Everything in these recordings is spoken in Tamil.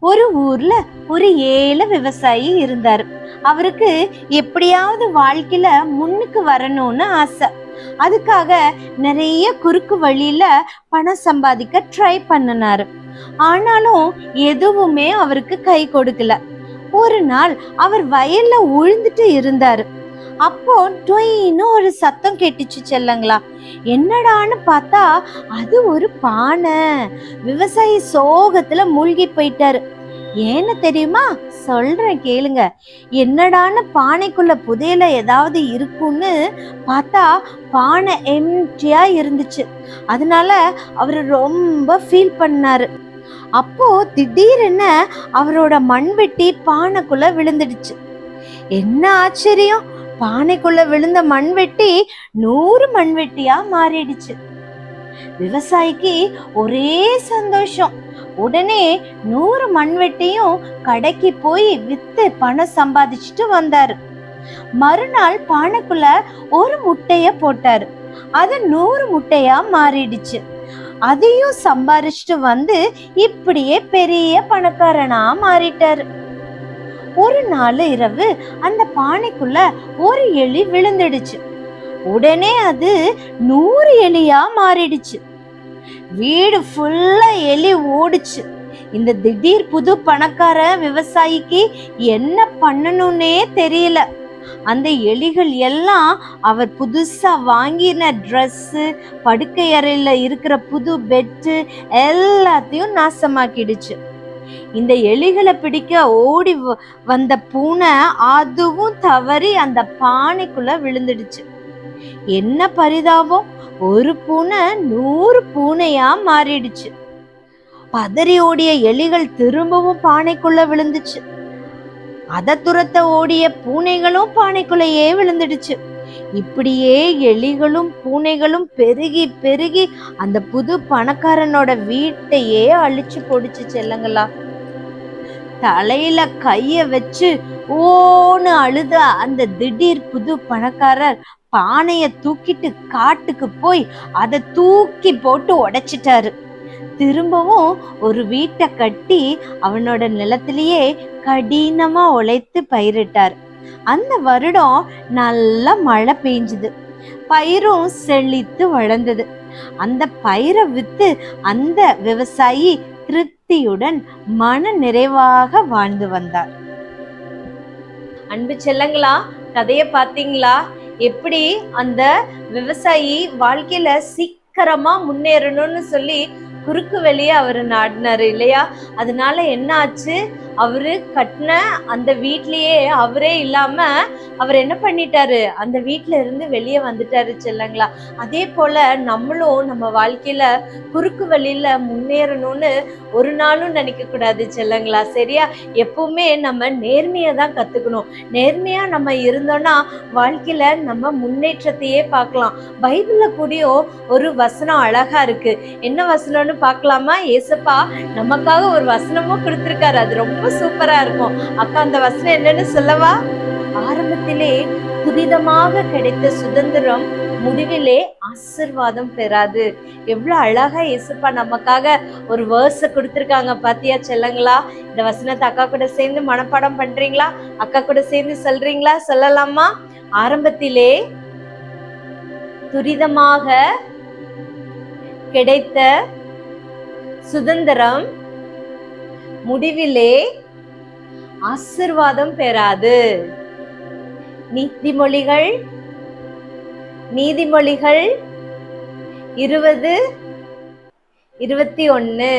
ஒரு ஊர்ல ஒரு ஏழை விவசாயி இருந்தாரு. அவருக்கு எப்படியாவது வாழ்க்கையில முன்னுக்கு வரணும்னு ஆசை. அதுக்காக நிறைய குறுக்கு வழியில பணம் சம்பாதிக்க ட்ரை பண்ணினாரு. ஆனாலும் எதுவுமே அவருக்கு கை கொடுக்கல. ஒரு நாள் அவர் வயல்ல உழுந்துட்டு இருந்தாரு. அப்போ டொயின்னு ஒரு சத்தம் கேட்டுச்சு செல்லங்களா. என்னடான்னு பார்த்தா அது ஒரு பானை. விவசாயி சோகத்துல மூழ்கி போயிட்டாரு. ஏன்னு தெரியுமா? சொல்றேன் கேளுங்க. என்னடான்னு பானைக்குள்ள புதையல ஏதாவது இருக்குன்னு பார்த்தா பானை எம்டியா இருந்துச்சு. அதனால அவரு ரொம்ப ஃபீல் பண்ணாரு. அப்போ திடீர்னு அவரோட மண்வெட்டி பானைக்குள்ள விழுந்துடுச்சு. என்ன ஆச்சரியம்! பானைக்குள்ள விழுந்த மண்வெட்டி 100 மண்வெட்டியா மாறிடுச்சு. விவசாயிக்கு ஒரே சந்தோஷம். உடனே 100 மண்வெட்டியும் கடைக்கு போய் வித்து பணம் சம்பாதிச்சுட்டு வந்தாரு. மறுநாள் பானைக்குள்ள ஒரு முட்டைய போட்டாரு. அது 100 முட்டையா மாறிடுச்சு. அதையும் சம்பாதிச்சுட்டு வந்து இப்படியே பெரிய பணக்காரனா மாறிட்டாரு. ஒரு நாள் இரவு அந்த பானைக்குள்ள ஒரு எலி விழுந்துடுச்சு. உடனே அது 100 எலியா மாறிடுச்சு. வீடு ஃபுல்லா எலி ஓடுச்சு. இந்த திடீர் புது பணக்கார விவசாயிக்கு என்ன பண்ணணும்னே தெரியல. அந்த எலிகள் எல்லாம் அவர் புதுசா வாங்கின ட்ரெஸ்ஸு, படுக்கை அறையில இருக்கிற புது பெட்டு எல்லாத்தையும் நாசமாக்கிடுச்சு. இந்த எலிகளை பிடிக்க ஓடி வந்த பூனை அதுவும் தவறி அந்த பானைக்குள்ள விழுந்துடுச்சு. என்ன பரிதாபம்! ஒரு பூனை 100 பூனையா மாறிடுச்சு. பதறி ஓடிய எலிகள் திரும்பவும் பானைக்குள்ள விழுந்துச்சு. அதை துரத்த ஓடிய பூனைகளும் பானைக்குள்ளேயே விழுந்துடுச்சு. இப்படியே எலிகளும் பூனைகளும் பெருகி பெருகி அந்த புது பணக்காரனோட வீட்டையே அழிச்சு போடுச்சு செல்லங்களா. தலையில கைய வச்சு ஓன்னு அழுத அந்த திடீர் புது பணக்காரர் பானைய தூக்கிட்டு காட்டுக்கு போய் அதை தூக்கி போட்டு உடைச்சிட்டாரு. திரும்பவும் ஒரு வீட்டை கட்டி அவனோட நிலத்திலேயே கடினமா உழைத்து பயிரிட்டார். அந்த வருடம் நல்ல மழை பெய்ஞ்சுது. பயிரும் செழித்து வளர்ந்தது. அந்த பயிரை வித்து அந்த விவசாயி திருப்தியுடன் மன நிறைவாக வாழ்ந்து வந்தார். அன்பு செல்லங்களா, கதைய பாத்தீங்களா? எப்படி அந்த விவசாயி வாழ்க்கையில சீக்கிரமா முன்னேறணும்னு சொல்லி குறுக்கு வழியே அவரு நாடினாரு இல்லையா? அதனால என்ன ஆச்சு? அவரு கட்டின அந்த வீட்லயே அவரே இல்லாம அவர் என்ன பண்ணிட்டாரு? அந்த வீட்டுல இருந்து வெளியே வந்துட்டாரு செல்லங்களா. அதே போல நம்மளும் நம்ம வாழ்க்கையில குறுக்கு வழியில முன்னேறணும்னு ஒரு நாளும் நினைக்க கூடாது செல்லங்களா. சரியா? எப்பவுமே நம்ம நேர்மையை தான் கத்துக்கணும். நேர்மையா நம்ம இருந்தோம்னா வாழ்க்கையில நம்ம முன்னேற்றத்தையே பார்க்கலாம். பைபிள்ல கூடயோ ஒரு வசனம் அழகா இருக்கு. என்ன வசனம்னு பார்க்கலாமா? ஏசப்பா நமக்காக ஒரு வசனமும் கொடுத்திருக்காரு. அது ரொம்ப சூப்பரா இருக்கும். அக்கா, அந்த வசனம் என்னன்னு சொல்லவா? ஆரம்பத்திலே துரிதமாக கிடைத்த சுதந்திரம் முடிவிலே ஆசீர்வாதம் பெறாது. எவ்வளவு அழகா ஏசப்பா நமக்காக ஒரு வேர்ஸ் கொடுத்திருக்காங்க பாத்தியா செல்லங்களா. இந்த வசனத்தை அக்கா கூட சேர்ந்து மனப்பாடம் பண்றீங்களா? அக்கா கூட சேர்ந்து சொல்றீங்களா? சொல்லலாமா? ஆரம்பத்திலே துரிதமாக கிடைத்த சுதந்திரம் முடிவிலே ஆசீர்வாதம் பெறாது. நீதிமொழிகள் 20:21.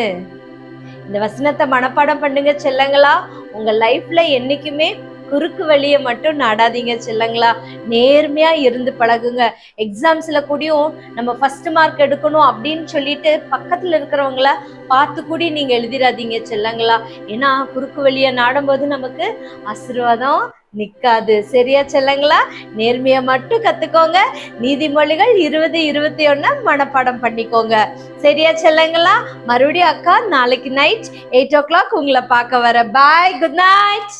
இந்த வசனத்தை மனப்பாடம் பண்ணுங்க செல்லங்களா. உங்க லைஃப்ல என்னைக்குமே குறுக்கு வழியை மட்டும் நாடாதீங்க செல்லங்களா. நேர்மையா இருந்து பழகுங்க. எக்ஸாம்ஸ்ல கூடயும் நம்ம ஃபர்ஸ்ட் மார்க் எடுக்கணும் அப்படின்னு சொல்லிட்டு பக்கத்துல இருக்கிறவங்கள பார்த்து கூடி நீங்க எழுதிடாதீங்க செல்லங்களா. ஏன்னா குறுக்கு வழியை நாடும்போது நமக்கு ஆசீர்வாதம் நிக்காது. சரியா செல்லங்களா? நேர்மையை மட்டும் கத்துக்கோங்க. நீதிமொழிகள் 20:21 மனப்பாடம் பண்ணிக்கோங்க. சரியா செல்லங்களா? மறுபடியும் அக்கா நாளைக்கு நைட் 8 o'clock உங்களை பார்க்க வர. பாய், குட் நைட்.